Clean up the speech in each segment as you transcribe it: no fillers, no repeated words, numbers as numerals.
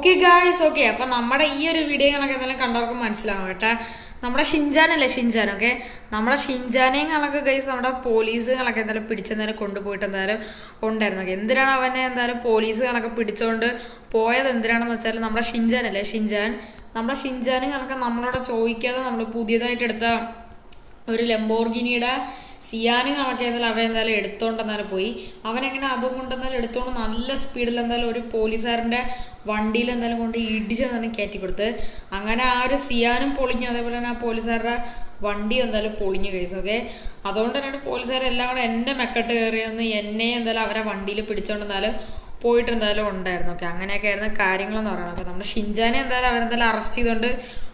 Okay guys, okay. അപ്പൊ നമ്മുടെ ഈ ഒരു വീഡിയോ കണക്ക് എന്തായാലും കണ്ടവർക്ക് മനസ്സിലാവും കേട്ടാ. നമ്മുടെ ഷിൻജാനല്ലേ, ഷിൻജാൻ. ഓക്കെ, നമ്മുടെ ഷിൻജാനെയും കണക്ക് ഗൈസ് നമ്മുടെ പോലീസ് കണക്ക് എന്തായാലും പിടിച്ചെന്തായാലും കൊണ്ടുപോയിട്ട് എന്തായാലും ഉണ്ടായിരുന്നു. ഓക്കെ, എന്തിനാണ് അവനെ എന്തായാലും പോലീസ് കണക്ക് പിടിച്ചോണ്ട് പോയത് എന്തിനാണെന്ന് വെച്ചാൽ നമ്മുടെ ഷിൻജാനല്ലേ, ഷിൻജാൻ. നമ്മുടെ ഷിൻജാനും കണക്ക് നമ്മളോട് ചോദിക്കാതെ നമ്മൾ പുതിയതായിട്ട് എടുത്ത ഒരു ലംബോർഗിനിയുടെ സിയാനും കണക്ക് എന്തായാലും അവൻ എന്തായാലും എടുത്തോണ്ട് എന്തായാലും പോയി. അവനെങ്ങനെ അതും കൊണ്ട് എന്തായാലും എടുത്തോണ്ട് നല്ല സ്പീഡിൽ എന്തായാലും ഒരു പോലീസുകാരൻ്റെ വണ്ടിയിൽ എന്തായാലും കൊണ്ട് ഇടിച്ച് എന്തായാലും കയറ്റി കൊടുത്ത്. അങ്ങനെ ആ ഒരു സിയാനും പൊളിഞ്ഞു, അതേപോലെ തന്നെ ആ പോലീസുകാരുടെ വണ്ടി എന്തായാലും പൊളിഞ്ഞു കേസ്. ഓക്കെ, അതുകൊണ്ട് തന്നെയാണ് പോലീസുകാരെല്ലാം കൂടെ എൻ്റെ മെക്കെട്ട് കയറിയെന്ന് എന്നെ എന്തായാലും അവരെ വണ്ടിയിൽ പിടിച്ചോണ്ട് എന്തായാലും പോയിട്ട് എന്തായാലും ഉണ്ടായിരുന്നു. ഓക്കെ, അങ്ങനെയൊക്കെ ആയിരുന്നു കാര്യങ്ങളെന്ന് പറയുന്നത്. അപ്പോൾ നമ്മുടെ ഷിൻജാനെ എന്തായാലും അവരെന്തായാലും അറസ്റ്റ് ചെയ്തുകൊണ്ട്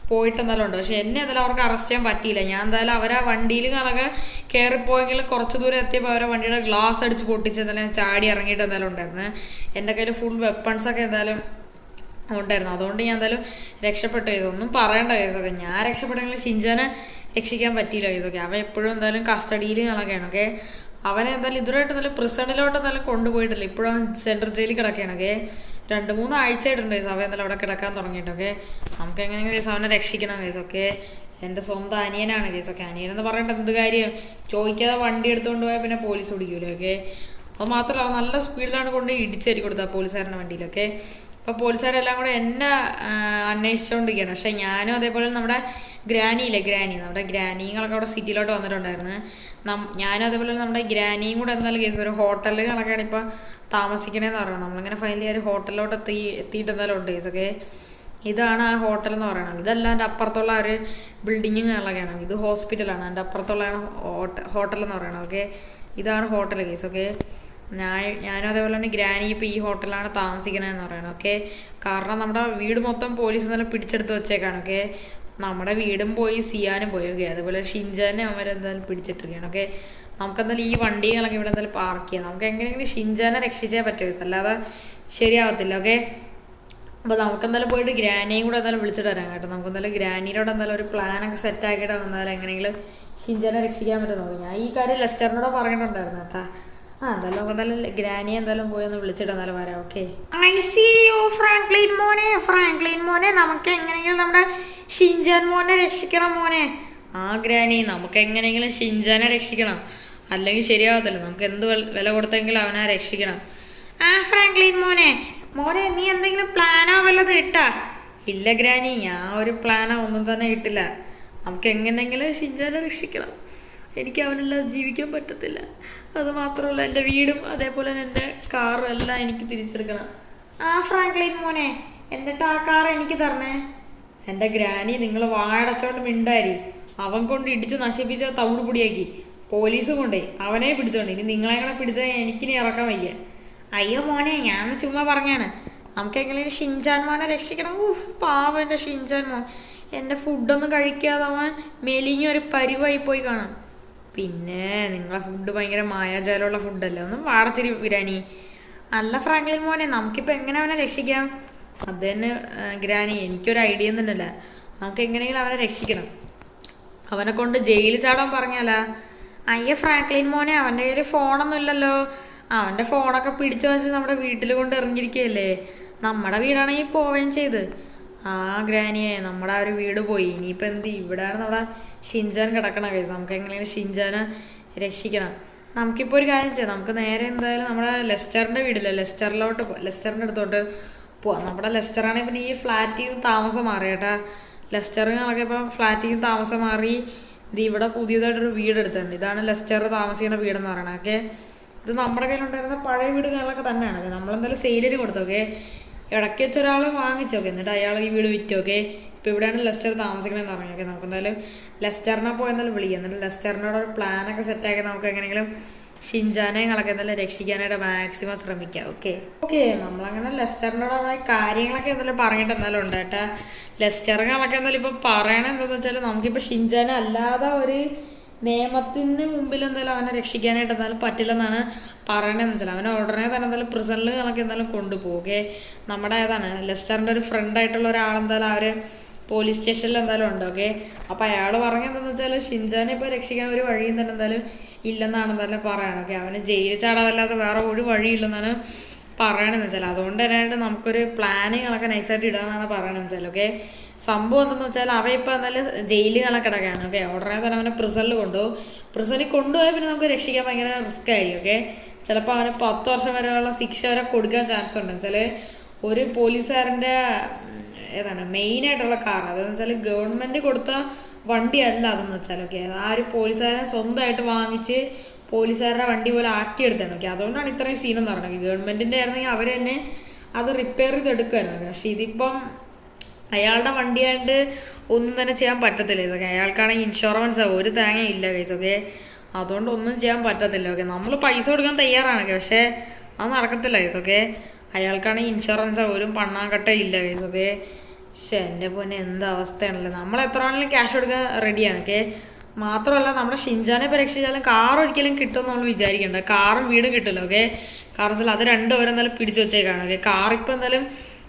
പോയിട്ട് എന്തായാലും ഉണ്ട്. പക്ഷെ എന്നെ എന്തായാലും അവർക്ക് അറസ്റ്റ് ചെയ്യാൻ പറ്റിയില്ല. ഞാൻ എന്തായാലും അവരെ വണ്ടിയിൽ കണക്ക് കയറിപ്പോയെങ്കിൽ കുറച്ച് ദൂരം എത്തിയപ്പോൾ അവരെ വണ്ടിയുടെ ഗ്ലാസ് അടിച്ച് പൊട്ടിച്ച് എന്തായാലും ചാടി ഇറങ്ങിയിട്ട് എന്തായാലും ഉണ്ടായിരുന്നു. എൻ്റെ കയ്യിൽ ഫുൾ വെപ്പൺസൊക്കെ എന്തായാലും ഉണ്ടായിരുന്നു. അതുകൊണ്ട് ഞാൻ എന്തായാലും രക്ഷപ്പെട്ടു. ഇതൊന്നും പറയേണ്ട കേസൊക്കെ. ഞാൻ രക്ഷപ്പെട്ടെങ്കിൽ ഷിൻജാനെ രക്ഷിക്കാൻ പറ്റിയില്ല കേസൊക്കെ. അവൻ എപ്പോഴും എന്തായാലും കസ്റ്റഡിയിൽ കണക്കെയാണ്. ഓക്കെ, അവനെ എന്തായാലും ഇതുവരായിട്ട് എന്തായാലും പ്രിസണിലോട്ട് എന്തായാലും കൊണ്ടുപോയിട്ടില്ല. ഇപ്പോഴും അവൻ സെൻട്രൽ ജയിലിൽ കിടക്കുകയാണ്. ഓക്കെ, 2-3 ആഴ്ചയായിട്ടുണ്ട് കേസ് അവൻ എന്തായാലും അവിടെ കിടക്കാൻ തുടങ്ങിയിട്ടൊക്കെ. നമുക്ക് എങ്ങനെയെങ്കിലും കേസ് അവനെ രക്ഷിക്കണം കേസ്. ഓക്കെ, എൻ്റെ സ്വന്തം അനിയനാണ് കേസ്. ഓക്കെ, അനിയനെന്ന് പറയേണ്ട എന്ത് കാര്യം, ചോദിക്കാതെ വണ്ടി എടുത്തുകൊണ്ട് പോയാൽ പിന്നെ പോലീസ് പിടിക്കൂലേ. ഓക്കെ, അപ്പോൾ മാത്രമല്ല അവൻ നല്ല സ്പീഡിലാണ് കൊണ്ട് ഇടിച്ചേരി കൊടുത്തത് പോലീസുകാരൻ്റെ വണ്ടിയിലൊക്കെ. അപ്പോൾ പോലീസുകാരെല്ലാം കൂടെ എന്നെ അന്വേഷിച്ചുകൊണ്ടിരിക്കുകയാണ്. പക്ഷേ ഞാനും അതേപോലെ നമ്മുടെ ഗ്രാനിയില്ലേ, നമ്മുടെ ഗ്രാനികളൊക്കെ അവിടെ സിറ്റിയിലോട്ട് വന്നിട്ടുണ്ടായിരുന്നു. ഞാനും അതേപോലെ നമ്മുടെ ഗ്രാനിയും കൂടെ എന്തായാലും കേസ് ഒരു ഹോട്ടലിൽ കണക്കാണ് ഇപ്പോൾ താമസിക്കണേന്ന് പറയുന്നത്. നമ്മളിങ്ങനെ ഫൈനലി ഒരു ഹോട്ടലിലോട്ട് എത്തിയിട്ട് എന്തായാലും ഉണ്ട് കേസ്. ഓക്കെ, ഇതാണ് ആ ഹോട്ടൽ എന്ന് പറയുന്നത്. ഇതല്ല എൻ്റെ അപ്പുറത്തുള്ള ഒരു ബിൽഡിങ്ങും കണക്കാണ്. ഇത് ഹോസ്പിറ്റലാണ്. എൻ്റെ അപ്പുറത്തുള്ള ഹോട്ടൽ എന്ന് പറയുന്നത്. ഓക്കെ, ഇതാണ് ഹോട്ടൽ കേസ്. ഓക്കെ, ഞാനും അതേപോലെ തന്നെ ഗ്രാനി ഇപ്പോൾ ഈ ഹോട്ടലാണ് താമസിക്കണതെന്ന് പറയുന്നത്. ഓക്കെ, കാരണം നമ്മുടെ വീട് മൊത്തം പോലീസ് എന്തായാലും പിടിച്ചെടുത്ത് വെച്ചേക്കാണ്. ഓക്കെ, നമ്മുടെ വീടും പോയി സിയാനും പോയി. ഓക്കെ, അതുപോലെ ഷിൻജാനെ അവരെന്തായാലും പിടിച്ചിട്ടിരിക്കുകയാണ്. ഓക്കെ, നമുക്കെന്തായാലും ഈ വണ്ടികളൊക്കെ ഇവിടെ എന്തായാലും പാർക്ക് ചെയ്യാം. നമുക്ക് എങ്ങനെയെങ്കിലും ഷിൻജാനെ രക്ഷിച്ചേ പറ്റുമോ, അല്ലാതെ ശരിയാവത്തില്ല. ഓക്കെ, അപ്പോൾ നമുക്കെന്തായാലും പോയിട്ട് ഗ്രാനിയും കൂടെ എന്തായാലും വിളിച്ചിട്ട് വരാം കേട്ടോ. നമുക്കെന്തായാലും ഗ്രാനിയോട് എന്തായാലും ഒരു പ്ലാനൊക്കെ സെറ്റ് ആക്കിയിട്ട് എന്തായാലും എങ്ങനെയെങ്കിലും ഷിൻജാനെ രക്ഷിക്കാൻ പറ്റുമോ. ഞാൻ ഈ കാര്യം ലെസ്റ്ററിനോട് പറഞ്ഞിട്ടുണ്ടായിരുന്നു കേട്ടോ. എന്തായാലും നമുക്ക് എന്തായാലും ഗ്രാനി എന്തായാലും പോയി ഒന്ന് വിളിച്ചിട്ട് എന്തായാലും വരാം. ഓക്കെ, ഫ്രാങ്ക്ലിൻ മോനെ നമുക്ക് എങ്ങനെയെങ്കിലും നമ്മുടെ ഷിൻജാൻ മോനെ രക്ഷിക്കണം മോനെ. ഗ്രാനി, നമുക്ക് എങ്ങനെയെങ്കിലും ഷിൻജാനെ രക്ഷിക്കണം, അല്ലെങ്കിൽ ശരിയാവത്തില്ല. നമുക്ക് എന്ത് വില കൊടുത്തെങ്കിലും അവനെ രക്ഷിക്കണം. ഫ്രാങ്ക്ലിൻ മോനെ നീ എന്തെങ്കിലും പ്ലാനോ വല്ലതും ഇട്ടാ? ഇല്ല ഗ്രാനി, ഞാൻ ഒരു പ്ലാനോ ഒന്നും തന്നെ ഇട്ടില്ല. നമുക്ക് എങ്ങനെയെങ്കിലും ഷിൻജാനെ രക്ഷിക്കണം. എനിക്ക് അവനെല്ലാം ജീവിക്കാൻ പറ്റത്തില്ല. അത് മാത്രമല്ല എൻ്റെ വീടും അതേപോലെ തന്നെ എൻ്റെ കാറും എല്ലാം എനിക്ക് തിരിച്ചെടുക്കണം. ഫ്രാങ്ക്ലിൻ മോനെ, എന്നിട്ട് ആ കാർ എനിക്ക് തരണേ. എൻ്റെ ഗ്രാനി, നിങ്ങൾ വാടച്ചോണ്ട് മിണ്ടാരി. അവൻ കൊണ്ട് ഇടിച്ച് നശിപ്പിച്ച തവിട് പൊടിയാക്കി പോലീസ് കൊണ്ടേ അവനെ പിടിച്ചോണ്ട്. ഇനി നിങ്ങളെ കൂടെ പിടിച്ചാൽ എനിക്കിനി ഇറക്കാൻ വയ്യ. അയ്യോ മോനെ, ഞാൻ ചുമ്മാ പറഞ്ഞാണ്. നമുക്ക് എങ്ങനെയും ഷിൻജാൻ മോനെ രക്ഷിക്കണം. പാവം എൻ്റെ ഷിൻജാൻ മോൻ. എൻ്റെ ഫുഡൊന്നും കഴിക്കാതെ അവൻ മെലിഞ്ഞ ഒരു പരിവായി പോയി കാണാം. പിന്നെ നിങ്ങളെ ഫുഡ് ഭയങ്കര മായാജാലമുള്ള ഫുഡല്ലേ. ഒന്നും വാടച്ചിരി ഗ്രാനി. അല്ല ഫ്രാങ്ക്ലിൻ മോനെ, നമുക്കിപ്പോൾ എങ്ങനെ അവനെ രക്ഷിക്കാം? അത് തന്നെ ഗ്രാനി, എനിക്കൊരു ഐഡിയ തന്നെയല്ല. നമുക്ക് എങ്ങനെയെങ്കിലും അവനെ രക്ഷിക്കണം. അവനെ കൊണ്ട് ജയിലിൽ ചാടാൻ പറഞ്ഞാലാ? അയ്യോ ഫ്രാങ്ക്ലിൻ മോനെ, അവൻ്റെ കയ്യിൽ ഫോണൊന്നും ഇല്ലല്ലോ. അവൻ്റെ ഫോണൊക്കെ പിടിച്ചു വെച്ച് നമ്മുടെ വീട്ടിൽ കൊണ്ട് ഇറങ്ങിയിരിക്കുകയല്ലേ. നമ്മുടെ വീടാണെങ്കിൽ പോവുകയും ചെയ്ത്. ഗ്രാനിയെ, നമ്മുടെ ആ ഒരു വീട് പോയി. ഇനിയിപ്പോൾ എന്ത്, ഇവിടെയാണ് നമ്മുടെ ഷിൻജാൻ കിടക്കണ കേസ്. നമുക്ക് എങ്ങനെയാണ് ഷിൻജാനെ രക്ഷിക്കണം. നമുക്കിപ്പോൾ ഒരു കാര്യം ചെയ്യാം. നമുക്ക് നേരെ എന്തായാലും നമ്മുടെ ലെസ്റ്ററിൻ്റെ വീടില്ലേ, ലെസ്റ്ററിൻ്റെ അടുത്തോട്ട് പോവാം. നമ്മുടെ ലെസ്റ്ററാണെങ്കിൽ പിന്നെ ഈ ഫ്ലാറ്റിൽ നിന്ന് താമസം മാറി കേട്ടാ. ലെസ്റ്ററിനൊക്കെ ഇപ്പം ഫ്ലാറ്റിൽ നിന്ന് താമസം മാറി ഇത് ഇവിടെ പുതിയതായിട്ടൊരു വീടെടുത്തിട്ടുണ്ട്. ഇതാണ് ലെസ്റ്റർ താമസിക്കുന്ന വീടെന്ന് പറയണത്. ഓക്കെ, ഇത് നമ്മുടെ കയ്യിലുണ്ടായിരുന്ന പഴയ വീടുകളൊക്കെ തന്നെയാണ്. നമ്മളെന്തായാലും സെയിലിന് കൊടുത്തൊക്കെ ഇടയ്ക്ക് വെച്ച ഒരാൾ വാങ്ങിച്ചോക്കെ, എന്നിട്ട് അയാൾ ഈ വീട് വിറ്റോക്കെ. ഇപ്പോൾ ഇവിടെയാണ് ലെസ്റ്റർ താമസിക്കണമെന്ന് പറഞ്ഞോക്കെ. നമുക്ക് എന്തായാലും ലെസ്റ്ററിനെ പോയി എന്തായാലും വിളിക്കാം. എന്നിട്ട് ലെസ്റ്ററിനോട് ഒരു പ്ലാനൊക്കെ സെറ്റാക്കി നമുക്ക് എങ്ങനെയെങ്കിലും ഷിൻജാനെങ്ങളൊക്കെ എന്തായാലും രക്ഷിക്കാനായിട്ട് മാക്സിമം ശ്രമിക്കാം. ഓക്കെ, നമ്മളങ്ങനെ ലെസ്റ്ററിനോട് കാര്യങ്ങളൊക്കെ എന്തായാലും പറഞ്ഞിട്ട് എന്തായാലും ഉണ്ട് കേട്ടാ. ലെസ്റ്ററുകളൊക്കെ എന്തായാലും ഇപ്പോൾ പറയണത് എന്താണെന്ന് വെച്ചാൽ നമുക്കിപ്പോൾ ഷിൻജാനെ അല്ലാതെ ഒരു നിയമത്തിന് മുമ്പിൽ എന്തായാലും അവനെ രക്ഷിക്കാനായിട്ട് എന്തായാലും പറ്റില്ലെന്നാണ് പറയണതെന്ന് വെച്ചാൽ അവനെ ഉടനെ തന്നെ എന്തായാലും പ്രിസണിൽ കണക്ക് എന്തായാലും കൊണ്ടുപോകെ. നമ്മുടെ ഏതാണ് ലെസ്റ്ററിൻ്റെ ഒരു ഫ്രണ്ടായിട്ടുള്ള ഒരാളെന്തായാലും അവർ പോലീസ് സ്റ്റേഷനിൽ എന്തായാലും ഉണ്ട്. ഓക്കെ, അപ്പോൾ അയാൾ പറഞ്ഞതെന്ന് വെച്ചാൽ ഷിൻജാനെ ഇപ്പോൾ രക്ഷിക്കാൻ ഒരു വഴിയും തന്നെ എന്തായാലും ഇല്ലെന്നാണ് എന്തായാലും പറയണം. ഓക്കെ, അവന് ജയിലിൽ ചാടാതല്ലാതെ വേറെ ഒരു വഴിയില്ലെന്നാണ് പറയണമെന്ന് വെച്ചാൽ. അതുകൊണ്ട് തന്നെയായിട്ട് നമുക്കൊരു പ്ലാനിങ്ങളൊക്കെ നൈസായിട്ട് ഇടാന്നാണ് പറയണമെന്ന് വെച്ചാൽ. ഓക്കെ, സംഭവം എന്തെന്ന് വെച്ചാൽ അവ ഇപ്പം എന്തായാലും ജയിലുകളൊക്കെ കിടക്കുകയാണ്. ഓക്കെ, ഉടനെ തന്നെ അവനെ പ്രിസണിൽ കൊണ്ടുപോകും. പ്രിസണിൽ കൊണ്ടുപോയാൽ പിന്നെ നമുക്ക് രക്ഷിക്കാൻ ഭയങ്കര റിസ്ക് ആയിരിക്കും. ഓക്കെ, ചിലപ്പോൾ അവന് 10 വർഷം വരെയുള്ള ശിക്ഷ വരെ കൊടുക്കാൻ ചാൻസ് ഉണ്ട്. വെച്ചാൽ ഒരു പോലീസുകാരൻ്റെ മെയിനായിട്ടുള്ള കാർ അതെന്ന് വെച്ചാൽ ഗവൺമെൻറ് കൊടുത്ത വണ്ടിയല്ല അതെന്ന് വെച്ചാൽ. ഓക്കെ, ആ ഒരു പോലീസുകാരനെ സ്വന്തമായിട്ട് വാങ്ങിച്ച് പോലീസുകാരുടെ വണ്ടി പോലെ ആക്കിയെടുത്താണ്. ഓക്കെ, അതുകൊണ്ടാണ് ഇത്രയും സീനെന്ന് പറയുന്നത്. ഗവൺമെൻറ്റിൻ്റെ ആയിരുന്നെങ്കിൽ അവർ തന്നെ അത് റിപ്പയർ ചെയ്തെടുക്കുമായിരുന്നു. പക്ഷെ ഇതിപ്പം അയാളുടെ വണ്ടിയായിട്ട് ഒന്നും തന്നെ ചെയ്യാൻ പറ്റത്തില്ല. ഇതൊക്കെ അയാൾക്കാണെങ്കിൽ ഇൻഷുറൻസ് ഒരു തേങ്ങ ഇല്ല കേസ്. ഓക്കെ, അതുകൊണ്ട് ഒന്നും ചെയ്യാൻ പറ്റത്തില്ല. ഓക്കെ, നമ്മൾ പൈസ കൊടുക്കാൻ തയ്യാറാണ്. പക്ഷേ അത് നടക്കത്തില്ല കേസ്. ഓക്കെ, അയാൾക്കാണെങ്കിൽ ഇൻഷുറൻസ് ഒരു പണ്ണാക്കട്ട ഇല്ല കേസ്. ഓക്കെ, പക്ഷെ എൻ്റെ പൊന്നെ എന്ത് അവസ്ഥയാണല്ലോ. നമ്മൾ എത്ര ആണെങ്കിലും ക്യാഷ് കൊടുക്കാൻ റെഡിയാണ്. ഓക്കെ, മാത്രമല്ല നമ്മുടെ ഷിൻജാനെ ഇപ്പോൾ രക്ഷിച്ചാലും കാർ ഒരിക്കലും കിട്ടുമെന്ന് നമ്മൾ വിചാരിക്കേണ്ട. കാറും വീടും കിട്ടില്ല. ഓക്കെ, കാരണം വെച്ചാൽ അത് രണ്ടുപേരും എന്തായാലും പിടിച്ചു വെച്ചേക്കാണ്. ഓക്കെ, കാറിപ്പോൾ എന്തായാലും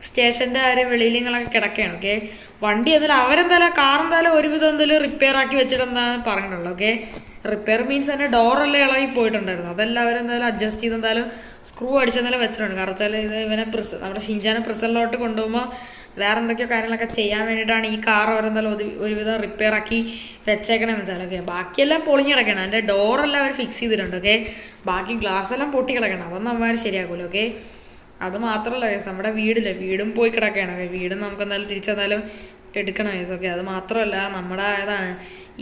സ്റ്റേഷൻ്റെ ആ ഒരു വെളിയിലങ്ങളൊക്കെ കിടക്കുകയാണ്. ഓക്കെ, വണ്ടി എന്തായാലും അവരെന്തായാലും കാർ എന്തായാലും ഒരുവിധം എന്തായാലും റിപ്പയർ ആക്കി വെച്ചിട്ടെന്താണ് പറഞ്ഞിട്ടുള്ളത്. ഓക്കെ, റിപ്പയർ മീൻസ് തന്നെ ഡോറെല്ലാം ഇളകി പോയിട്ടുണ്ടായിരുന്നു. അതെല്ലാം അവരെന്തായാലും അഡ്ജസ്റ്റ് ചെയ്ത് എന്തായാലും സ്ക്രൂ അടിച്ചെന്നാലും വെച്ചിട്ടുണ്ട്. കാരണം വെച്ചാൽ ഇത് ഇവനെ നമ്മുടെ ഷിൻജാനെ പ്രിസണിലോട്ട് കൊണ്ടുപോകുമ്പോൾ വേറെ എന്തൊക്കെയോ കാര്യങ്ങളൊക്കെ ചെയ്യാൻ വേണ്ടിയിട്ടാണ് ഈ കാർ അവരെന്തായാലും ഒരുവിധം റിപ്പയർ ആക്കി വെച്ചേക്കണമെന്ന് വെച്ചാൽ. ഓക്കെ, ബാക്കിയെല്ലാം പൊളിഞ്ഞ് കിടക്കണം. അതിൻ്റെ ഡോറെല്ലാം അവർ ഫിക്സ് ചെയ്തിട്ടുണ്ട്. ഓക്കെ, ബാക്കി ഗ്ലാസ് എല്ലാം പൊട്ടി കിടക്കണം. അതൊന്നും അവന്മാർ ശരിയാക്കൂല. ഓക്കെ, അത് മാത്രമല്ല കേസ്, നമ്മുടെ വീടും പോയി കിടക്കുകയാണ്. വീടും നമുക്ക് എന്തായാലും തിരിച്ചെന്തായാലും എടുക്കണം കേസ്. ഓക്കെ, അത് മാത്രമല്ല നമ്മുടെ ഏതാണ്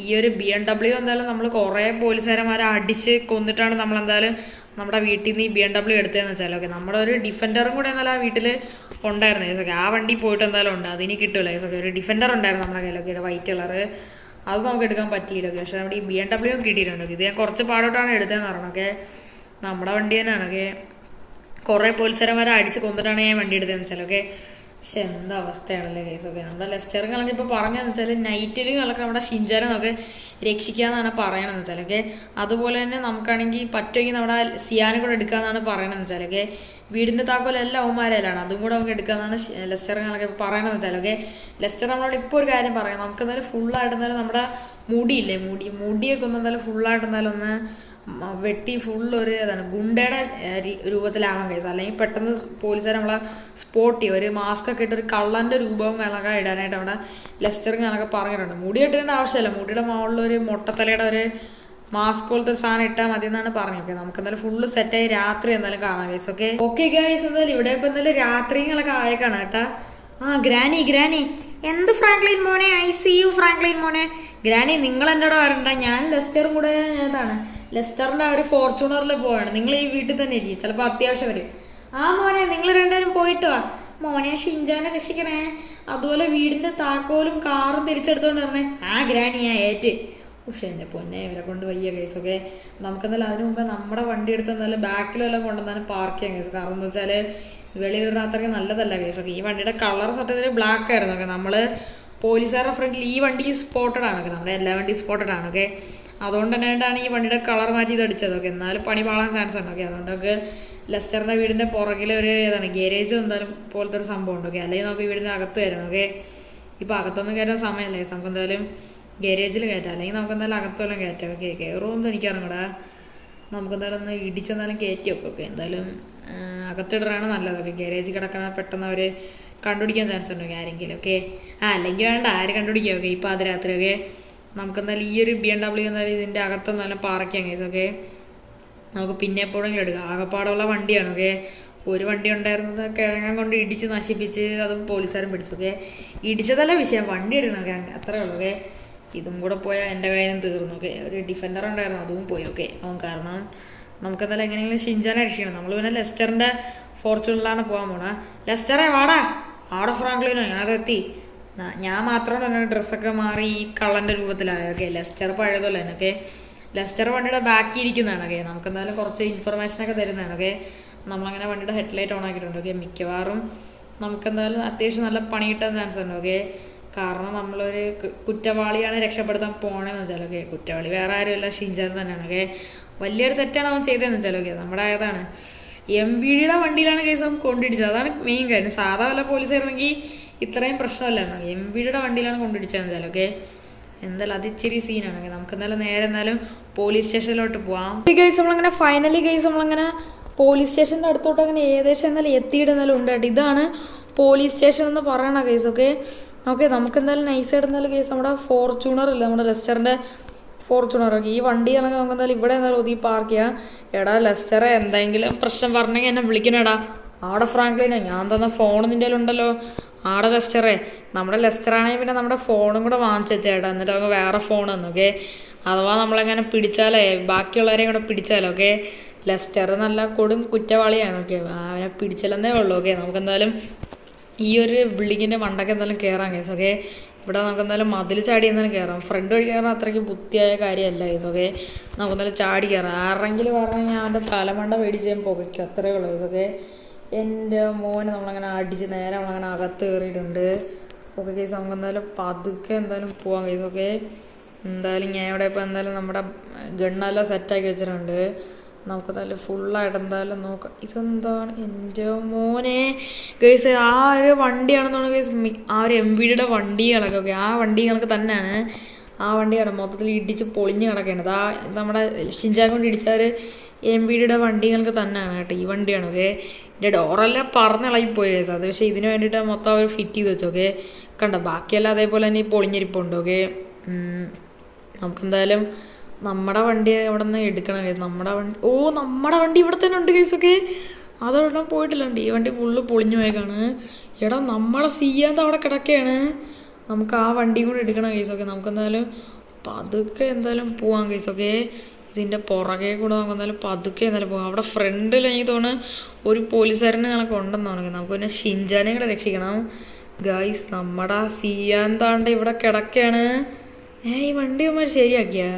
ഈ ഒരു BMW എന്തായാലും നമ്മൾ കുറേ പോലീസുകാരന്മാരെ അടിച്ച് കൊന്നിട്ടാണ് നമ്മളെന്തായാലും നമ്മുടെ വീട്ടിൽ നിന്ന് ഈ BMW എടുത്തതെന്ന് വെച്ചാൽ. ഓക്കെ, നമ്മുടെ ഒരു ഡിഫൻഡറും കൂടെ എന്നാലും ആ വീട്ടിൽ ഉണ്ടായിരുന്നു കേസ്. ഓക്കെ, ആ വണ്ടി പോയിട്ട് എന്തായാലും ഉണ്ട്, അതിന് കിട്ടില്ല കേസ്. ഓക്കെ, ഒരു ഡിഫൻഡർ ഉണ്ടായിരുന്നു നമ്മുടെ കയ്യിലൊക്കെ, ഒരു വൈറ്റ് കളർ. അത് നമുക്ക് എടുക്കാൻ പറ്റിയില്ല. ഓക്കെ, പക്ഷേ നമ്മുടെ ഈ BMW കിട്ടിയിട്ടുണ്ട്. ഇത് ഞാൻ കുറച്ച് പാടോട്ടാണ് എടുത്തതെന്ന് പറഞ്ഞു. ഓക്കെ, നമ്മുടെ വണ്ടി തന്നെയാണ്. ഓക്കെ, കുറേ പോലീസുകാരന്മാരെ അടിച്ച് കൊന്നിട്ടാണ് ഞാൻ വണ്ടി എടുത്തതെന്ന് വെച്ചാൽ. ഓക്കെ, പക്ഷെ എന്താ അവസ്ഥയാണല്ലേ കേസ്. ഓക്കെ, നമ്മുടെ ലെസ്റ്ററുകളൊക്കെ ഇപ്പോൾ പറഞ്ഞതെന്ന് വെച്ചാൽ നൈറ്റിലുകളൊക്കെ നമ്മുടെ ഷിൻജാനെ നമുക്ക് രക്ഷിക്കാമെന്നാണ് പറയണമെന്ന് വെച്ചാൽ. ഓക്കെ, അതുപോലെ തന്നെ നമുക്കാണെങ്കിൽ പറ്റുമെങ്കിൽ നമ്മുടെ സിയാനെ കൂടെ എടുക്കാമെന്നാണ് പറയണമെന്ന് വെച്ചാൽ. ഓക്കെ, വീടിൻ്റെ താക്കോലെല്ലാം അവന്മാരെല്ലാം അതും കൂടെ നമുക്ക് എടുക്കാമെന്നാണ് ലെസ്റ്ററുകളൊക്കെ ഇപ്പോൾ പറയണമെന്ന് വെച്ചാൽ. ഓക്കെ, ലെസ്റ്റർ നമ്മളോട് ഇപ്പോൾ ഒരു കാര്യം പറയാം. നമുക്ക് എന്തായാലും ഫുള്ളായിട്ട് എന്തായാലും നമ്മുടെ മുടിയില്ലേ മുടിയൊക്കെ ഒന്ന് എന്തായാലും ഫുള്ളായിട്ട് എന്തായാലും ഒന്ന് വെട്ടി ഫുള്ളൊരു ഗുണ്ടയുടെ രൂപത്തിലാവാൻ കഴിയും. അല്ലെങ്കിൽ പെട്ടെന്ന് പോലീസുകാർ നമ്മളെ സ്പോട്ട് ചെയ്യും. ഒരു മാസ്ക് ഒക്കെ ഇട്ട് ഒരു കള്ളൻ്റെ രൂപവും കണക്കെ ഇടാനായിട്ട് അവിടെ ലെസ്റ്റർ കണക്കെ പറഞ്ഞിട്ടുണ്ട്. മുടി ഇട്ടേണ്ട ആവശ്യമില്ല, മുടിയുടെ മുകളിലൊരു മൊട്ടത്തലയുടെ ഒരു മാസ്ക് പോലത്തെ സാധനം ഇട്ടാൽ മതി എന്നാണ് പറഞ്ഞത്. ഓക്കെ, നമുക്ക് എന്തായാലും ഫുള്ള് സെറ്റായി രാത്രി എന്തായാലും കാണാം ഗൈസ്. ഓക്കെ ഗൈസ്, എന്തായാലും ഇവിടെ ഇപ്പം എന്തായാലും രാത്രികളൊക്കെ ആയേക്കാണ് കേട്ടാ. ഗ്രാനി എന്ത് ഫ്രാങ്ക്ലിൻ മോനെ, ഐ സി യു ഫ്രാങ്ക്ലിൻ മോനെ. ഗ്രാനി നിങ്ങൾ എൻ്റെ കൂടെ വരണ്ട, ഞാൻ ലെസ്റ്ററും കൂടെ ലെസ്റ്ററിൻ്റെ ആ ഒരു ഫോർച്യൂണറിൽ പോവാണ്. നിങ്ങൾ ഈ വീട്ടിൽ തന്നെ ഇരിക്കും, ചിലപ്പോൾ അത്യാവശ്യം വരും. മോനെ നിങ്ങൾ രണ്ടുപേരും പോയിട്ട് വാ മോനെ, ഷിൻജാനെ രക്ഷിക്കണേ. അതുപോലെ വീടിൻ്റെ താക്കോലും കാറും തിരിച്ചെടുത്തോണ്ട് വരണേ. ഗ്രാനിയാ ഏറ്റ്. പക്ഷെ എൻ്റെ പൊന്നെ ഇവരെ കൊണ്ട് വയ്യ കേസ്. ഓക്കെ, നമുക്കെന്തായാലും അതിന് മുമ്പേ നമ്മുടെ വണ്ടി എടുത്ത് എന്തായാലും ബാക്കിലെല്ലാം കൊണ്ടുവന്നാലും പാർക്ക് ചെയ്യാൻ കേസ്. കാരണം എന്താ വെച്ചാൽ വെളിയിലിടുന്ന അത്രയ്ക്ക് നല്ലതല്ല കേസ്. ഓക്കെ, ഈ വണ്ടിയുടെ കളർ സത്യത്തിൽ ബ്ലാക്ക് ആയിരുന്നു. ഓക്കെ, നമ്മൾ പോലീസുകാരുടെ ഫ്രണ്ടിൽ ഈ വണ്ടി സ്പോട്ടഡ് ആണ്. ഓക്കെ, നമ്മുടെ എല്ലാ വണ്ടിയും സ്പോട്ടഡ് ആണ്. ഓക്കെ, അതുകൊണ്ട് തന്നെയായിട്ടാണ് ഈ വണ്ടിയുടെ കളർ മാറ്റി ഇത് അടിച്ചത്. ഓക്കെ, എന്നാലും പണി പാളാൻ ചാൻസ് ഉണ്ട്. ഓക്കെ, അതുകൊണ്ടൊക്കെ ലെസ്റ്ററിൻ്റെ വീടിൻ്റെ പുറകിൽ ഒരു ഗാരേജ് എന്തായാലും പോലത്തെ ഒരു സംഭവം ഉണ്ട്. ഓക്കെ, അല്ലെങ്കിൽ നമുക്ക് വീടിൻ്റെ അകത്ത് കയറണം. ഓക്കെ, ഇപ്പോൾ അകത്തൊന്നും കയറ്റാൻ സമയമല്ലേ, നമുക്ക് എന്തായാലും ഗാരേജിൽ കയറ്റാം, അല്ലെങ്കിൽ നമുക്ക് എന്തായാലും അകത്തോളം കയറ്റാം. ഓക്കെ, കയറുമെന്ന് എനിക്കറിഞ്ഞൂടാ. നമുക്ക് എന്തായാലും ഒന്ന് ഇടിച്ചെന്നാലും കയറ്റി വെക്കും. ഓക്കെ, എന്തായാലും അകത്തിടാണ് നല്ലത്. ഓക്കെ, ഗാരേജിൽ കിടക്കണ പെട്ടെന്ന് അവർ കണ്ടുപിടിക്കാൻ ചാൻസ് ഉണ്ട് ആരെങ്കിലും. ഓക്കെ, അല്ലെങ്കിൽ വേണ്ട, ആര് കണ്ടുപിടിക്കാം. ഓക്കെ, ഇപ്പോൾ അത് രാത്രി. ഓക്കെ, നമുക്കെന്തായാലും ഈ ഒരു BMW എന്തായാലും ഇതിൻ്റെ അകത്തൊന്നും പാർക്കാം കേസ്. ഓക്കെ, നമുക്ക് പിന്നെ എപ്പോഴെങ്കിലും എടുക്കാം. ആകപ്പാടുള്ള വണ്ടിയാണ്. ഓക്കെ, ഒരു വണ്ടി ഉണ്ടായിരുന്നത് കിഴങ്ങാൻ കൊണ്ട് ഇടിച്ച് നശിപ്പിച്ച് അതും പോലീസുകാരും പിടിച്ചു. ഓക്കെ, ഇടിച്ചതല്ല വിഷയം, വണ്ടി എടുക്കണം. ഓക്കെ, അത്രേ ഉള്ളൂ. ഓക്കെ, ഇതും കൂടെ പോയാൽ എൻ്റെ കാര്യം തീർന്നു. ഓക്കെ, ഒരു ഡിഫൻഡർ ഉണ്ടായിരുന്നു, അതും പോയി. ഓക്കെ, അവൻ കാരണം നമുക്കെന്തായാലും എങ്ങനെയെങ്കിലും ഷിൻജാനെ രക്ഷിക്കണം. നമ്മൾ പിന്നെ ലെസ്റ്ററിൻ്റെ ഫോർച്യൂണിലാണ് പോകാൻ പോണേ. ലെസ്റ്ററെ വാടാ, ആടെ ഫ്രാങ്ക്ലിനോ അതെത്തി. ഞാൻ മാത്രമാണ് തന്നെ ഡ്രസ്സൊക്കെ മാറി ഈ കള്ളൻ്റെ രൂപത്തിലായ. ഓക്കെ, ലെസ്റ്റർ പഴയതല്ല തന്നെ. ഓക്കെ, ലെസ്റ്റർ വണ്ടിയുടെ ബാക്കി ഇരിക്കുന്നതാണ്. ഓക്കെ, നമുക്ക് എന്തായാലും കുറച്ച് ഇൻഫർമേഷനൊക്കെ തരുന്നതാണ്. ഓക്കെ, നമ്മളങ്ങനെ വണ്ടിയുടെ ഹെഡ്ലൈറ്റ് ഓൺ ആക്കിയിട്ടുണ്ട്. ഓക്കെ, മിക്കവാറും നമുക്കെന്തായാലും അത്യാവശ്യം നല്ല പണി കിട്ടാൻ ചാൻസ് ഉണ്ട്. ഓക്കെ, കാരണം നമ്മളൊരു കുറ്റവാളിയാണ് രക്ഷപ്പെടുത്താൻ പോകണമെന്ന് വെച്ചാൽ. ഓക്കെ, കുറ്റവാളി വേറെ ആരുമല്ല, ഷിൻജാൻ തന്നെയാണ്. ഓക്കെ, വലിയൊരു തെറ്റാണ് അവൻ ചെയ്തതെന്ന് വെച്ചാൽ. ഓക്കെ, നമ്മുടെ ഏതാണ് MVDയുടെ വണ്ടിയിലാണ് കേസ് അവൻ കൊണ്ടിടിച്ചത്. അതാണ് മെയിൻ കാര്യം. സാധാ വല്ല പോലീസായിരുന്നെങ്കിൽ ഇത്രയും പ്രശ്നമല്ലായിരുന്നു. MVDയുടെ വണ്ടിയിലാണ് കൊണ്ടിടിച്ചതെന്ന് വെച്ചാൽ. ഓക്കെ, എന്തായാലും അത് ഇച്ചിരി സീനാണ്. നമുക്ക് എന്തായാലും നേരെ എന്തായാലും പോലീസ് സ്റ്റേഷനിലോട്ട് പോവാം. ഗൈസ് നമ്മളങ്ങനെ ഫൈനലി നമ്മളങ്ങനെ പോലീസ് സ്റ്റേഷൻ്റെ അടുത്തോട്ട് അങ്ങനെ ഏകദേശം എന്നാലും എത്തിയിടുന്നാലും ഉണ്ട് കേട്ടോ. ഇതാണ് പോലീസ് സ്റ്റേഷൻ എന്ന് പറയണ കേസ്. ഓക്കെ ഓക്കെ, നമുക്ക് എന്തായാലും നൈസായിട്ട് എന്തായാലും കേസ് നമ്മുടെ ഫോർച്യൂണർ ഇല്ല, നമ്മുടെ ലെസ്റ്ററിൻ്റെ ഫോർച്യൂണർ. ഓക്കെ, ഈ വണ്ടിയാണെങ്കിൽ നമുക്ക് എന്തായാലും ഇവിടെ എന്തായാലും ഒതുക്കി പാർക്ക് ചെയ്യാം. എടാ ലെസ്റ്ററെ, എന്തെങ്കിലും പ്രശ്നം പറഞ്ഞെങ്കിൽ എന്നെ വിളിക്കണേടാ. ആടെ ഫ്രാങ്ക്ലിനെ, ഞാൻ തന്ന ഫോൺ നിൻ്റെ ഉണ്ടല്ലോ. ആടെ ലെസ്റ്ററെ, നമ്മുടെ ലെസ്റ്ററാണെങ്കിൽ പിന്നെ നമ്മുടെ ഫോണും കൂടെ വാങ്ങിച്ചു വെച്ചേട്ടാ. എന്നിട്ട് നമുക്ക് വേറെ ഫോൺ തന്നു. ഓക്കെ, അഥവാ നമ്മളെങ്ങനെ പിടിച്ചാലേ ബാക്കിയുള്ളവരെയും കൂടെ പിടിച്ചാലോ. ഓക്കെ, ലെസ്റ്റർ നല്ല കൊടും കുറ്റവാളിയാണ്. ഓക്കെ, അവനെ പിടിച്ചില്ലെന്നേ ഉള്ളൂ. ഓക്കെ, നമുക്കെന്തായാലും ഈ ഒരു ബിൽഡിങ്ങിൻ്റെ മണ്ടൊക്കെ എന്തായാലും കയറാം കേസ്. ഓക്കെ, ഇവിടെ നമുക്ക് എന്തായാലും മതിൽ ചാടി എന്തായാലും കയറാം. ഫ്രണ്ട് വഴി കയറാൻ അത്രയ്ക്ക് ബുദ്ധിയായ കാര്യമല്ല കേസ്. ഓക്കെ, നമുക്ക് എന്തായാലും ചാടി കയറാം. ആരെങ്കിലും പറഞ്ഞാൽ ഞാൻ അവൻ്റെ തലമണ്ട മേടിച്ച് ഞാൻ പുകയ്ക്കും, അത്രയേ ഉള്ളൂ കേസ്. ഓക്കെ, എൻ്റെ മോനെ നമ്മളങ്ങനെ അടിച്ച് നേരെ നമ്മളങ്ങനെ അകത്ത് കയറിയിട്ടുണ്ട്. ഓക്കെ കേസ്, നമുക്ക് എന്തായാലും പതുക്കെ എന്തായാലും പോവാം കേസ്. ഓക്കെ, എന്തായാലും ഞാൻ ഇവിടെ ഇപ്പോൾ എന്തായാലും നമ്മുടെ ഗണ്ണെല്ലാം സെറ്റാക്കി വെച്ചിട്ടുണ്ട്. നമുക്ക് എന്തായാലും ഫുള്ളായിട്ട് എന്തായാലും നോക്കാം. ഇതെന്താണ് എൻ്റെ മോനെ കേസ്, ആ ഒരു വണ്ടിയാണെന്നാണ് കേസ്, ആ ഒരു MVDയുടെ വണ്ടികളൊക്കെ. ഓക്കെ, ആ വണ്ടികളൊക്കെ തന്നെയാണ്. ആ വണ്ടിയാണ് മൊത്തത്തിൽ ഇടിച്ച് പൊളിഞ്ഞ് കിടക്കേണ്ടത്. ആ നമ്മുടെ ഷിൻചാൻ കൊണ്ട് ഇടിച്ച ഒരു MVDയുടെ വണ്ടികൾക്ക് തന്നെയാണ് കേട്ടോ ഈ വണ്ടിയാണ്. ഓക്കെ, എൻ്റെ ഡോറെല്ലാം പറന്നിളകിപ്പോയി കേസ്. അത് പക്ഷേ ഇതിന് വേണ്ടിയിട്ട് മൊത്തം അവർ ഫിറ്റ് ചെയ്ത് വെച്ചു. ഓക്കെ, കണ്ടോ, ബാക്കിയെല്ലാം അതേപോലെ തന്നെ ഈ പൊളിഞ്ഞിരിപ്പുണ്ട്. ഓക്കെ, നമുക്കെന്തായാലും നമ്മുടെ വണ്ടി അവിടെ നിന്ന് എടുക്കണം കേസ്. നമ്മുടെ വണ്ടി ഇവിടെ തന്നെ ഉണ്ട് കേസ്. ഓക്കെ, അതവിടെ പോയിട്ടില്ലുണ്ട്. ഈ വണ്ടി ഫുള്ള് പൊളിഞ്ഞു പോയേക്കാണ്. എടാ, നമ്മുടെ സിയാന്ത് അവിടെ കിടക്കുകയാണ്. നമുക്ക് ആ വണ്ടിയും കൂടെ എടുക്കണം കേസ്. ഓക്കെ, നമുക്കെന്തായാലും പതുക്കെ എന്തായാലും പോവാം കേസ്. ഓക്കെ, ഇതിൻ്റെ പുറകെ കൂടെ നമുക്ക് എന്തായാലും പതുക്കെ എന്തായാലും പോകാം. അവിടെ ഫ്രണ്ടിൽ എനിക്ക് തോന്നുന്നു ഒരു പോലീസുകാരനെ കണക്ക് ഉണ്ടെന്ന് തോന്നുന്നത്. നമുക്ക് പിന്നെ ഷിൻചാനെ കൂടെ രക്ഷിക്കണം ഗൈസ്. നമ്മുടെ സിയാന്താണ്ട് ഇവിടെ കിടക്കുകയാണ്. ഈ വണ്ടി അവന്മാർ ശരിയാക്കിയാ?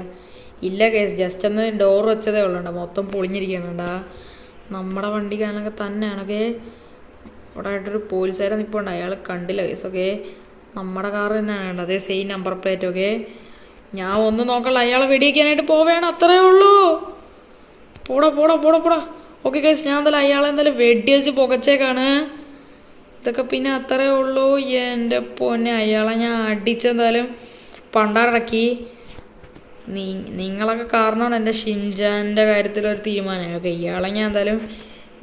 ഇല്ല കേസ്, ജസ്റ്റ് ഒന്ന് ഡോർ വെച്ചതേ ഉള്ളൂണ്ട, മൊത്തം പൊളിഞ്ഞിരിക്കണുണ്ടാ. നമ്മുടെ വണ്ടി കാനൊക്കെ തന്നെയാണ്. ഓക്കെ, അവിടെ ആയിട്ടൊരു പോലീസുകാരൻ നിൽപ്പുണ്ട്, അയാൾ കണ്ടില്ല കേസ്. ഓക്കെ, നമ്മുടെ കാർ തന്നെയാണ്, അതേ സെയിം നമ്പർ പ്ലേറ്റ്. ഓക്കെ, ഞാൻ ഒന്നും നോക്കല്ല, അയാളെ വെടിവെക്കാനായിട്ട് പോവുകയാണ്, അത്രേ ഉള്ളൂ. പോടാ. ഓക്കെ കേസ്, ഞാൻ എന്തായാലും അയാളെ എന്തായാലും വെടിവെച്ച് പുകച്ചേക്കാണ്. ഇതൊക്കെ പിന്നെ അത്രേ ഉള്ളൂ. എൻ്റെ പൊന്നെ, അയാളെ ഞാൻ അടിച്ചെന്തായാലും പണ്ടാറടക്കി. നിങ്ങളൊക്കെ കാരണമാണ് എൻ്റെ ഷിൻചാൻ്റെ കാര്യത്തിലൊരു തീരുമാനം. ഓക്കെ, ഇയാളെ ഞാൻ എന്തായാലും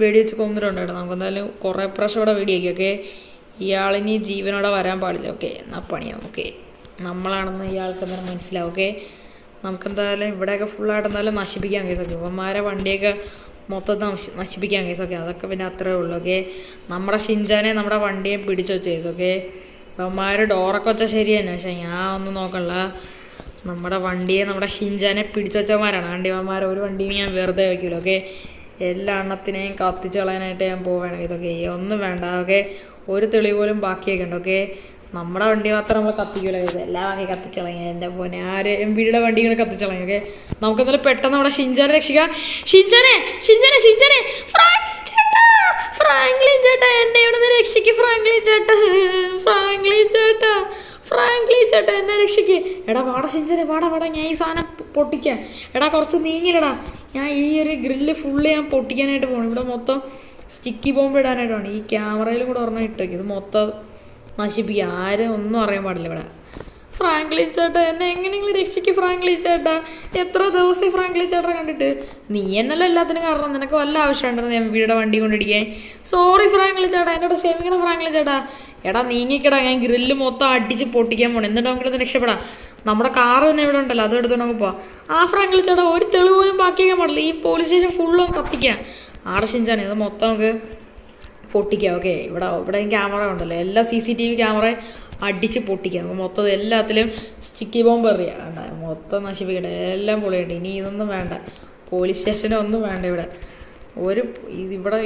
വെടിവെച്ച് കൊന്നിട്ടുണ്ട് കേട്ടോ. നമുക്ക് എന്തായാലും കുറേ പ്രാവശ്യം ഇവിടെ വെടിയാക്കി. ഓക്കെ, ഇയാളിനി ജീവനോടെ വരാൻ പാടില്ല. ഓക്കെ, എന്നാൽ പണിയാവും. ഓക്കെ, നമ്മളാണെന്ന് ഇയാൾക്ക് എന്തായാലും മനസ്സിലാവും. ഓക്കെ, നമുക്കെന്തായാലും ഇവിടെയൊക്കെ ഫുള്ളായിട്ട് എന്തായാലും നശിപ്പിക്കാൻ കേസ്. ഓക്കെ, ഇവന്മാരെ വണ്ടിയൊക്കെ മൊത്തത്തിൽ നശിപ്പിക്കാൻ കേസ്. ഓക്കെ, അതൊക്കെ പിന്നെ അത്രേ ഉള്ളൂ. ഓക്കെ, നമ്മുടെ ഷിൻചാനെ നമ്മുടെ വണ്ടിയെ പിടിച്ചു വെച്ച് കേസ്. ഓക്കെ, ഇവന്മാർ ഡോറൊക്കെ വെച്ചാൽ ശരി തന്നെ, പക്ഷേ ഞാൻ ഒന്നും നോക്കണ്ട. നമ്മുടെ വണ്ടിയെ നമ്മുടെ ഷിൻചാനെ പിടിച്ചു വെച്ചവന്മാരാണ് വണ്ടിവന്മാർ. ഒരു വണ്ടിയും ഞാൻ വെറുതെ വയ്ക്കില്ല. ഓക്കെ, എല്ലാ എണ്ണത്തിനെയും കത്തിച്ച് കളയാനായിട്ട് ഞാൻ പോവുകയാണ്. ഇതൊക്കെ ഒന്നും വേണ്ട. ഓക്കെ, ഒരു തെളിവ് പോലും ബാക്കിയൊക്കെ ഉണ്ട്. ഓക്കെ, നമ്മുടെ വണ്ടി മാത്രം നമ്മൾ കത്തിക്കില്ല. എല്ലാം ബാക്കി കത്തിച്ച് കളയാം. എൻ്റെ പോലെ ആര് MVDയുടെ വണ്ടികൾ കത്തിച്ച് കളയാം. ഓക്കെ, നമുക്ക് എന്തായാലും പെട്ടെന്ന് നമ്മുടെ ഷിൻചാനെ രക്ഷിക്കാം. ഷിൻചാനെ ഫ്രാങ്ക്ലിൻ ചേട്ടാ, എന്നെ ഇവിടെ നിന്ന് രക്ഷിക്ക്. ഫ്രാങ്ക്ലിൻ ചേട്ടാ എന്നെ രക്ഷിക്ക്. എടാ വാട ഷിൻചാനെ, വാടാ, ഞാൻ ഈ സാധനം പൊട്ടിക്കാം. എടാ കുറച്ച് നീങ്ങിലടാ, ഞാൻ ഈ ഒരു ഗ്രില്ല് ഫുള്ള് ഞാൻ പൊട്ടിക്കാനായിട്ട് പോകണം. ഇവിടെ മൊത്തം സ്റ്റിക്കി ബോംബ് ഇടാനായിട്ടാണ്. ഈ ക്യാമറയിലും കൂടെ ഒരെണ്ണം ഇട്ടേക്ക്, ഇത് മൊത്തം നശിപ്പിക്കുക. ആരും ഒന്നും അറിയാൻ പാടില്ല ഇവിടെ. ഫ്രാങ്ക്ലിൻ ചേട്ടാ, എന്നെ എങ്ങനെയെങ്കിലും രക്ഷിക്ക് ഫ്രാങ്ക്ലിൻ ചേട്ടാ. എത്ര ദിവസമായി ഫ്രാങ്ക്ലിൻ ചേട്ടനെ കണ്ടിട്ട്? നീ എന്നല്ല എല്ലാത്തിനും കാരണം, നിനക്ക് വല്ല ആവശ്യമുണ്ടെന്ന് MVDയുടെ വണ്ടി കൊണ്ടിരിക്കാൻ. സോറി ഫ്രാങ്ക്ലിൻ ചേട്ടാ, എന്നോട് ക്ഷമിക്കണം ഫ്രാങ്ക്ലിൻ ചേട്ടാ. എടാ നീങ്ങിക്കടാ, ഞാൻ ഗ്രില്ല് മൊത്തം അടിച്ച് പൊട്ടിക്കാൻ പോകണം. എന്നിട്ട് നമുക്കിത് രക്ഷപ്പെടാം. നമ്മുടെ കാറ് തന്നെ ഇവിടെ ഉണ്ടല്ലോ, അത് എടുത്ത് നമുക്ക് പോവാം. ഫ്രാങ്ക്ലിൻ ചേട്ടാ, ഒരു തെളിവ് പോലും ബാക്കിയാക്കാൻ പാടില്ല. ഈ പോലീസ് സ്റ്റേഷൻ ഫുള്ളും കത്തിക്കാം. ആടെ ഷിൻചാനെ, ഇത് മൊത്തം നമുക്ക് പൊട്ടിക്കാം. ഓക്കെ, ഇവിടെ ക്യാമറ ഉണ്ടല്ലോ, എല്ലാ CCTV ക്യാമറ അടിച്ച് പൊട്ടിക്കാം. മൊത്തം എല്ലാത്തിലും സ്റ്റിക്കി ബോംബ് എറിയാം. വേണ്ട, മൊത്തം നശിപ്പിക്കട്ടെ, എല്ലാം പൊളിയട്ടെ. ഇനി ഇതൊന്നും വേണ്ട, പോലീസ് സ്റ്റേഷനൊന്നും വേണ്ട. ഇവിടെ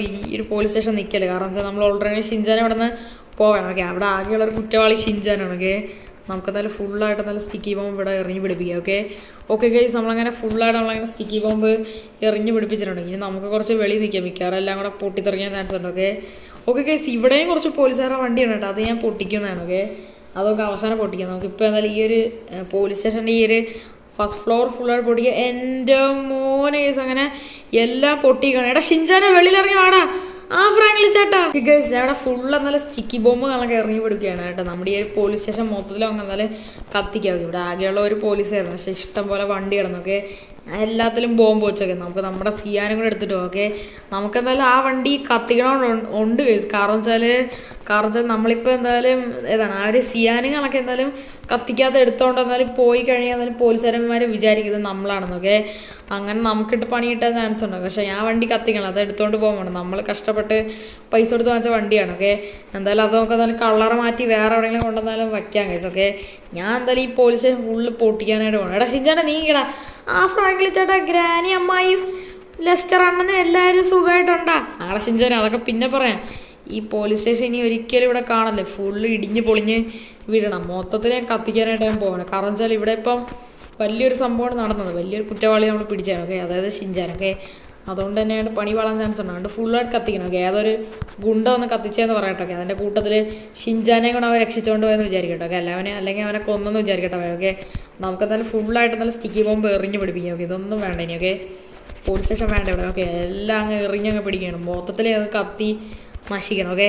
ഈ ഒരു പോലീസ് സ്റ്റേഷൻ നിൽക്കല്ലേ, കാരണം വെച്ചാൽ നമ്മൾ ഓൾറെഡി ഷിൻചാനെ ഇവിടെ നിന്ന് പോകണം. ഓക്കെ, അവിടെ ആകെയുള്ളൊരു കുറ്റവാളി ഷിൻചാനാണ്. ഓക്കെ, നമുക്കെന്തായാലും ഫുള്ളായിട്ട് നല്ല സ്റ്റിക്കി ബോംബ് ഇവിടെ എറിഞ്ഞ് പിടിപ്പിക്കാം. ഓക്കെ ഗൈസ്, നമ്മളങ്ങനെ ഫുള്ളായിട്ട് നമ്മളങ്ങനെ സ്റ്റിക്കി ബോംബ് എറിഞ്ഞ് പിടിപ്പിച്ചിട്ടുണ്ട്. ഇനി നമുക്ക് കുറച്ച് വെളി നിൽക്കാം, മിക്കവാറും എല്ലാം കൂടെ പൊട്ടിത്തെറിക്കാൻ ചാൻസ് ഉണ്ട്. ഓക്കെ ഗൈസ്, ഇവിടെയും കുറച്ച് പോലീസുകാരുടെ വണ്ടിയാണ് കേട്ടോ, അത് ഞാൻ പൊട്ടിക്കുന്നതാണ്. ഓക്കെ, അതൊക്കെ അവസാനം പൊട്ടിക്കാം. നമുക്കിപ്പോൾ എന്തായാലും ഈ ഒരു പോലീസ് സ്റ്റേഷൻ്റെ ഈ ഒരു ഫസ്റ്റ് ഫ്ലോർ ഫുള്ളായിട്ട് പൊട്ടിക്കുക. എൻ്റെ മോനെ ഗൈസ്, അങ്ങനെ എല്ലാം പൊട്ടിക്കണം. എടാ ഷിൻചാനെ വെളിയിലിറങ്ങി വാടാ. ഫ്രാങ്ക്ലിൻ ചേട്ടാ. ഗൈസ്, ഞാൻ ഇവിടെ ഫുള്ള് എന്നാലും സ്റ്റിക്കി ബോംബ് കണക്കെ ഇറങ്ങി പിടിക്കുകയാണ് കേട്ടോ. നമ്മുടെ ഈ ഒരു പോലീസ് സ്റ്റേഷൻ മൊത്തത്തിൽ അങ്ങനെ എന്നാലും കത്തിക്കാം. ഇവിടെ ആകെയുള്ള ഒരു പോലീസായിരുന്നു, പക്ഷേ ഇഷ്ടം പോലെ വണ്ടി കിടന്നു. ഓക്കെ, എല്ലാത്തിലും ബോംബ് വെച്ചൊക്കെ നമുക്ക് നമ്മുടെ സിയാനും കൂടെ എടുത്തിട്ട് ഓക്കെ. നമുക്കെന്തായാലും ആ വണ്ടി കത്തിക്കണമുണ്ട് കാരണം വെച്ചാൽ നമ്മളിപ്പോൾ എന്തായാലും ഏതാണ് ആ ഒരു സിയാനുകളൊക്കെ എന്തായാലും കത്തിക്കാതെ എടുത്തോണ്ട് എന്തായാലും പോയി കഴിഞ്ഞാൽ എന്തായാലും പോലീസുകാരന്മാർ വിചാരിക്കുന്നത് നമ്മളാണെന്നൊക്കെ. അങ്ങനെ നമുക്കിട്ട് പണി കിട്ടാൻ ചാൻസ് ഉണ്ടോ. പക്ഷേ ആ വണ്ടി കത്തിക്കണം, അത് എടുത്തോണ്ട് പോകാൻ വേണം. നമ്മൾ കഷ്ടപ്പെട്ട് പൈസ കൊടുത്ത് വാങ്ങിച്ച വണ്ടിയാണ് ഓക്കെ. എന്തായാലും അത് നമുക്ക് എന്തായാലും കളറ് മാറ്റി വേറെ എവിടെയെങ്കിലും കൊണ്ടുവന്നാലും വയ്ക്കാൻ കഴിച്ചു ഓക്കെ. ഞാൻ എന്തായാലും ഈ പോലീസ് സ്റ്റേഷൻ ഫുള്ള് പൊട്ടിക്കാനായിട്ട് പോകണം. എടാ ഷിൻചാനെ നീങ്ങിടാ. ആ ഫ്രാങ്ക്ലി ചേട്ടാ ഗ്രാനി അമ്മായും ലെസ്റ്റർ അണ്ണനും എല്ലാവരും സുഖമായിട്ടുണ്ടാ? ആടെ ഷിൻചാനെ അതൊക്കെ പിന്നെ പറയാം. ഈ പോലീസ് സ്റ്റേഷൻ ഇനി ഒരിക്കലും ഇവിടെ കാണല്ലേ, ഫുള്ള് ഇടിഞ്ഞ് പൊളിഞ്ഞ് വീഴണം. മൊത്തത്തിൽ ഞാൻ കത്തിക്കാനായിട്ട് ഞാൻ പോകണം. കാരണം വെച്ചാൽ ഇവിടെ ഇപ്പം വലിയൊരു സംഭവമാണ് നടന്നത്, വലിയൊരു കുറ്റവാളി നമ്മൾ പിടിച്ചാണ് ഓക്കെ, അതായത് ഷിൻചാൻ ഓക്കെ. അതുകൊണ്ട് തന്നെയാണ് പണി വളരാൻ ചാൻസ് ഉണ്ട്. അതുകൊണ്ട് ഫുള്ളായിട്ട് കത്തിക്കണം ഓക്കെ. ഏതൊരു ഗുണ്ട ഒന്ന് കത്തിച്ചതെന്ന് പറയട്ടെ ഓക്കെ. അതിൻ്റെ കൂട്ടത്തിൽ ഷിൻചാനെ കൂടെ അവൻ രക്ഷിച്ചുകൊണ്ട് പോയെന്ന് വിചാരിക്കട്ടെ ഓക്കെ. അല്ലെങ്കിൽ അവനെ കൊന്നെന്ന് വിചാരിക്കട്ടെ ഓക്കെ. നമുക്കെന്തായാലും ഫുള്ളായിട്ട് നല്ല സ്റ്റിക്കി ബോംബ് എറിഞ്ഞ് പിടിപ്പിക്കാം ഓക്കെ. ഇതൊന്നും വേണ്ട ഇനി ഓക്കെ. പോലീസ് സ്റ്റേഷൻ വേണ്ട ഇവിടെ ഓക്കെ. എല്ലാം അങ്ങ് എറിഞ്ഞങ്ങ് പിടിക്കണം, മൊത്തത്തിൽ അത് കത്തി നശിക്കണം ഓക്കെ.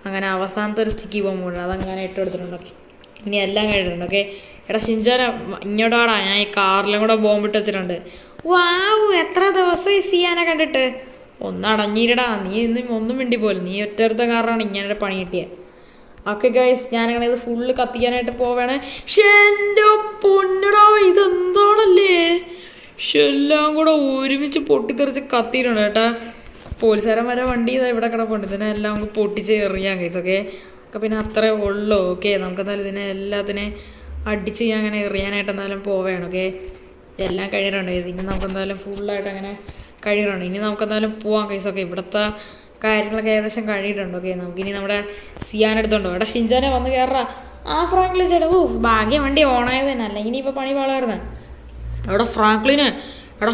അങ്ങനെ അവസാനത്തെ ഒരു സ്റ്റിക്കി ബോംബ് ഉണ്ട്, അതങ്ങനെ ഇട്ട് കൊടുത്തിട്ടുണ്ട് ഓക്കെ. ഇനി എല്ലാം കഴിഞ്ഞിട്ടുണ്ട് ഓക്കെ. എടാ ഷിൻചാനെ ഇങ്ങോട്ടാടാ, ഞാൻ ഈ കാറിലും കൂടെ ബോംബ് ഇട്ട് വെച്ചിട്ടുണ്ട്. വാവ്, എത്ര ദിവസം ഈ സിയാനെ കണ്ടിട്ട്. ഒന്നടഞ്ഞിരടാ, നീ ഒന്നും മിണ്ടി പോലും, നീ ഒറ്റടുത്ത കാരണമാണ് ഇങ്ങനെ പണി കിട്ടിയത് ഓക്കെ. ഗൈസ് ഞാനങ്ങനെ ഇത് ഫുള്ള് കത്തിക്കാനായിട്ട് പോവേണേ. പക്ഷെ എൻ്റെ പൊന്നടാ ഇതെന്താണല്ലേ, എല്ലാം കൂടെ ഒരുമിച്ച് പൊട്ടിത്തെറിച്ച് കത്തിയിട്ടുണ്ട് കേട്ടാ. പോലീസുകാരൻ വരെ വണ്ടി ഇതാ ഇവിടെ കിടപ്പുണ്ട്, ഇതിനെ എല്ലാം നമുക്ക് പൊട്ടിച്ച് എറിയാം ഗൈസ് ഓക്കെ. ഒക്കെ പിന്നെ അത്രേ ഉള്ളൂ ഓക്കെ. നമുക്കെന്തായാലും ഇതിനെ എല്ലാത്തിനെ അടിച്ച് ഞാൻ അങ്ങനെ എറിയാനായിട്ട് എന്തായാലും പോവുകയാണ് ഓക്കെ. എല്ലാം കഴിയുന്നുണ്ട് ഗൈസ്. ഇനി നമുക്കെന്തായാലും ഫുള്ളായിട്ട് അങ്ങനെ കഴിയുന്നുണ്ട്. ഇനി നമുക്കെന്തായാലും പോവാം ഗൈസ് ഓക്കെ. ഇവിടുത്തെ കാര്യങ്ങളൊക്കെ ഏകദേശം കഴിയിട്ടുണ്ട് ഓക്കെ. നമുക്കിനി നമ്മുടെ സിയാൻ എടുത്തോണ്ടോ. എടാ ഷിൻചാനെ വന്ന് കയറാ. ആ ഫ്രാങ്ക്ലിൻ ചേട്ടാ, ഭാഗ്യം വണ്ടി ഓണായത് തന്നെ, അല്ലെങ്കിൽ ഇനിയിപ്പോൾ പണി പാളായിരുന്നു. എടാ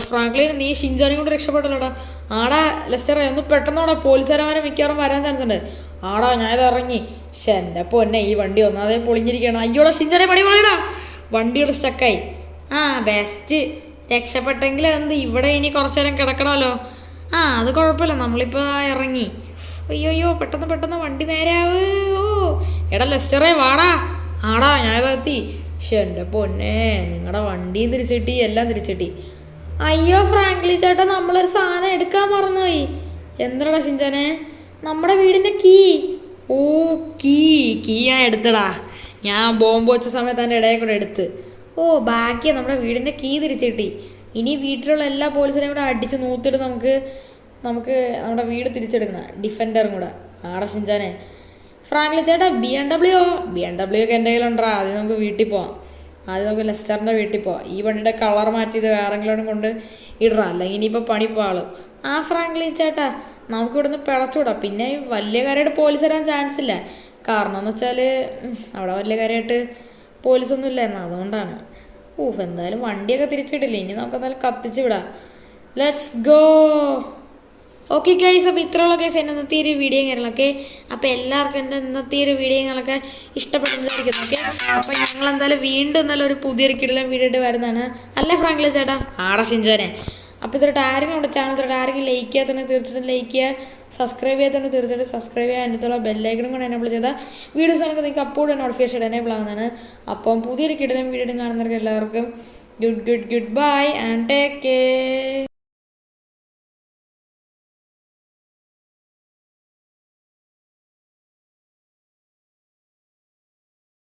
ഫ്രാങ്ക്ലിന് നീ ഷിൻചാനെയും കൊണ്ട് രക്ഷപ്പെട്ടല്ലോടാ. ആടാ ലെസ്റ്ററെ ഒന്ന് പെട്ടെന്നോടാ, പോലീസുകാരന്മാരെ മിക്കവാറും വരാൻ ചാൻസ് ഉണ്ട്. ആടാ ഞാനിത് ഇറങ്ങി. പക്ഷെ എൻ്റെ പൊന്നെ ഈ വണ്ടി ഒന്നാതെ പൊളിഞ്ഞിരിക്കണം. അയ്യോടാ ഷിൻചാനെ പണി പൊളിയടാ, വണ്ടിയുടെ സ്റ്റക്കായി. ആ ബെസ്റ്റ്, രക്ഷപ്പെട്ടെങ്കിൽ എന്ത്, ഇവിടെ ഇനി കുറച്ചു നേരം കിടക്കണമല്ലോ. ആ അത് കുഴപ്പമില്ല, നമ്മളിപ്പോൾ ഇറങ്ങി. അയ്യോ പെട്ടെന്ന് വണ്ടി നേരെയാവ്. ഓ എടാ ലെസ്റ്ററെ വാടാ. ആടാ ഞാനിതെത്തി. പക്ഷെ എൻ്റെ പൊന്നെ നിങ്ങളുടെ വണ്ടിയും തിരിച്ചിട്ടി, എല്ലാം തിരിച്ചിട്ടി. അയ്യോ ഫ്രാങ്ക്ലി ചേട്ടാ, നമ്മളൊരു സാധനം എടുക്കാൻ മറന്നുപോയി. എന്താടാ ഷിൻചാനെ? നമ്മുടെ വീടിൻ്റെ കീ. ഓ കീ ഞാൻ എടുത്തടാ. ഞാൻ ബോംബ് വെച്ച സമയത്ത് അതിൻ്റെ ഇടയിൽ കൂടെ എടുത്ത്. ഓ ബാക്കിയാ നമ്മുടെ വീടിൻ്റെ കീ തിരിച്ചിട്ടി. ഇനി വീട്ടിലുള്ള എല്ലാ പോലീസിനെയും കൂടെ അടിച്ച് നൂത്തിട്ട് നമുക്ക് നമ്മുടെ വീട് തിരിച്ചെടുക്കണം, ഡിഫൻഡറും കൂടെ. ആടെ ഷിൻചാനെ ഫ്രാങ്ക്ലി ചേട്ടാ BMW ഒക്കെ എൻ്റെ കയ്യിലുണ്ടാ. ആദ്യം നമുക്ക് വീട്ടിൽ പോവാം. ആദ്യം നമുക്ക് ലെസ്റ്ററിൻ്റെ വീട്ടിൽ പോവാം. ഈ വണ്ടിയുടെ കളർ മാറ്റിയത് വേറെങ്കിലും കൊണ്ട് ഇടണം, അല്ലെങ്കിൽ ഇനിയിപ്പോൾ പണി പാളും. ആ ഫ്രാങ്ക്ലി ചേട്ടാ നമുക്ക് ഇവിടുന്ന് പിടച്ചുവിടാം. പിന്നെ വലിയ കാര്യമായിട്ട് പോലീസ് വരാൻ ചാൻസ് ഇല്ല. കാരണം എന്ന് വെച്ചാൽ അവിടെ വലിയ കാര്യമായിട്ട് പോലീസൊന്നും ഇല്ലായിരുന്നു, അതുകൊണ്ടാണ്. എന്തായാലും വണ്ടിയൊക്കെ തിരിച്ചിട്ടില്ലേ, ഇനി നമുക്ക് എന്തായാലും കത്തിച്ച് വിടാം. Let's go. ഓക്കെ ഗൈസ്, അപ്പോൾ ഇത്രയുള്ള ഗൈസ് എൻ്റെ ഇന്നത്തെ ഒരു വീഡിയോ കാര്യങ്ങളൊക്കെ. അപ്പോൾ എല്ലാവർക്കും എൻ്റെ ഇന്നത്തെ ഒരു വീഡിയോകളൊക്കെ ഇഷ്ടപ്പെട്ടിരിക്കുന്നു ഓക്കെ. അപ്പോൾ ഞങ്ങൾ എന്തായാലും വീണ്ടും നല്ലൊരു പുതിയൊരു കിടിലൻ വീഡിയോ ആയിട്ട് വരുന്നതാണ്. അല്ലേ ഫ്രാങ്ക്ലി ചേട്ടാ? ആടാ ഷിൻചാനെ. അപ്പോൾ ഇതൊരു ആരെങ്കിലും നമ്മുടെ ചാനൽ ആരെങ്കിലും ലൈക്ക് ചെയ്യാത്തതുകൊണ്ട് തീർച്ചയായിട്ടും ലൈക്ക് ചെയ്യുക, സബ്സ്ക്രൈബ് ചെയ്യാത്തതുകൊണ്ട് തീർച്ചയായിട്ടും സബ്സ്ക്രൈബ് ചെയ്യുക. അതിനകത്തുള്ള ബെല്ലൈക്കണും കൂടെ എനേബിൾ ചെയ്താൽ വീഡിയോസൊക്കെ നിങ്ങൾക്ക് അപ്പോൾ നോട്ടിഫിക്കേഷൻ എനേബിൾ ആവുന്നതാണ്. അപ്പം പുതിയൊരു കിടിലൻ വീഡിയോ കാണുന്നവർക്ക് എല്ലാവർക്കും good bye and take care.